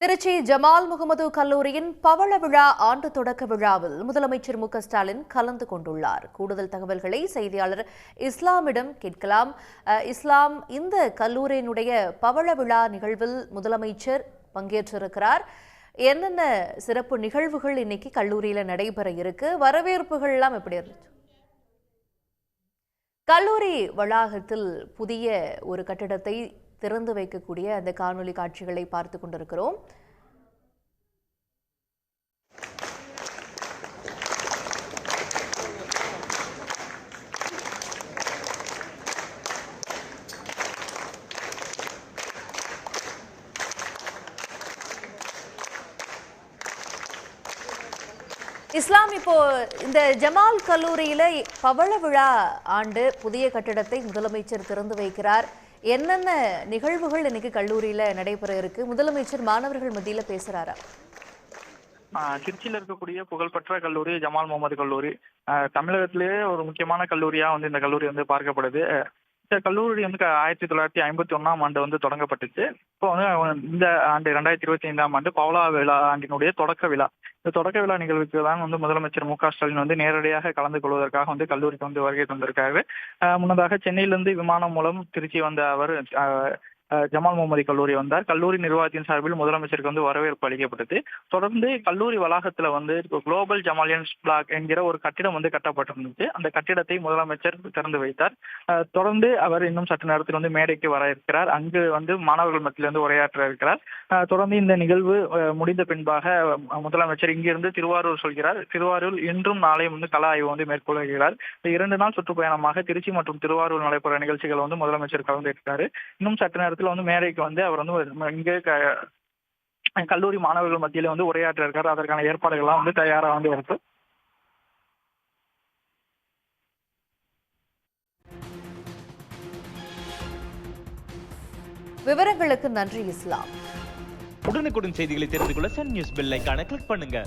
Trichy Jamal Mohammed கல்லூரியின் பவள விழா ஆண்டு தொடக்க விழாவில் முதலமைச்சர் மு.க.ஸ்டாலின் கலந்து கொண்டுள்ளார். கூடுதல் தகவல்களை செய்தியாளர் இஸ்லாமிடம் கேட்கலாம். இஸ்லாம், இந்த கல்லூரியினுடைய பவள விழா நிகழ்வில் முதலமைச்சர் பங்கேற்றிருக்கிறார். என்னென்ன சிறப்பு நிகழ்வுகள் இன்னைக்கு கல்லூரியில நடைபெற இருக்கு? வரவேற்புகள் எல்லாம் எப்படி இருந்துச்சு? கல்லூரி வளாகத்தில் புதிய ஒரு கட்டிடத்தை திறந்து வைக்கக்கூடிய அந்த காணொலி காட்சிகளை பார்த்து கொண்டிருக்கிறோம். இஸ்லாம், இப்போ இந்த ஜமால் கல்லூரியில பவள விழா ஆண்டு புதிய கட்டிடத்தை முதலமைச்சர் திறந்து வைக்கிறார். என்னென்ன நிகழ்வுகள் இன்னைக்கு கல்லூரியில நடைபெற இருக்கு? முதலமைச்சர் மாணவர்கள் மத்தியில பேசுறாரா? திருச்சியில் இருக்கக்கூடிய புகழ்பெற்ற கல்லூரி ஜமால் முகமது கல்லூரி. தமிழகத்திலேயே ஒரு முக்கியமான கல்லூரியா இந்த கல்லூரி பார்க்கப்படுது. இந்த கல்லூரி 1951ஆம் ஆண்டு தொடங்கப்பட்டுச்சு. இப்போ இந்த ஆண்டு 2025ஆம் ஆண்டு பவளா விழா ஆண்டினுடைய தொடக்க விழா. இந்த தொடக்க விழா நிகழ்வுக்கு தான் முதலமைச்சர் மு.க.ஸ்டாலின் நேரடியாக கலந்து கொள்வதற்காக கல்லூரிக்கு வருகை தந்திருக்காரு. முன்னதாக சென்னையிலிருந்து விமானம் மூலம் திருச்சி வந்த அவர் ஜமால் முகமது கல்லூரி வந்தார். கல்லூரி நிர்வாகத்தின் சார்பில் முதலமைச்சருக்கு வரவேற்பு அளிக்கப்பட்டது. தொடர்ந்து கல்லூரி வளாகத்துல குளோபல் ஜமாலியன்ஸ் பிளாக் என்கிற ஒரு கட்டிடம் கட்டப்பட்டிருந்துச்சு. அந்த கட்டிடத்தை முதலமைச்சர் திறந்து வைத்தார். தொடர்ந்து அவர் இன்னும் சற்று நேரத்தில் மேடைக்கு வர இருக்கிறார். அங்கு மாணவர்கள் மத்தியில் உரையாற்ற இருக்கிறார். தொடர்ந்து இந்த நிகழ்வு முடிந்த பின்பாக முதலமைச்சர் இங்கிருந்து திருவாரூர் சொல்கிறார். திருவாரூர் இன்றும் நாளையும் கள ஆய்வு மேற்கொள்கிறார். 2 நாள் சுற்றுப்பயணமாக திருச்சி மற்றும் திருவாரூர் நடைபெற நிகழ்ச்சிகள் முதலமைச்சர் கலந்துருக்காரு. இன்னும் சற்று நேரத்தில் மேடைக்கு அவர் இங்கே கல்லூரி மாணவர்கள் மத்தியில உரையாற்ற இருக்காரு. அதற்கான ஏற்பாடுகள் எல்லாம் தயாரா இருக்கு. விவரங்களுக்கு நன்றி இஸ்லாம். உடனுக்குடன் செய்திகளை தெரிந்து கொள்ள சன் நியூஸ் பெல் ஐகானை கிளிக் பண்ணுங்க.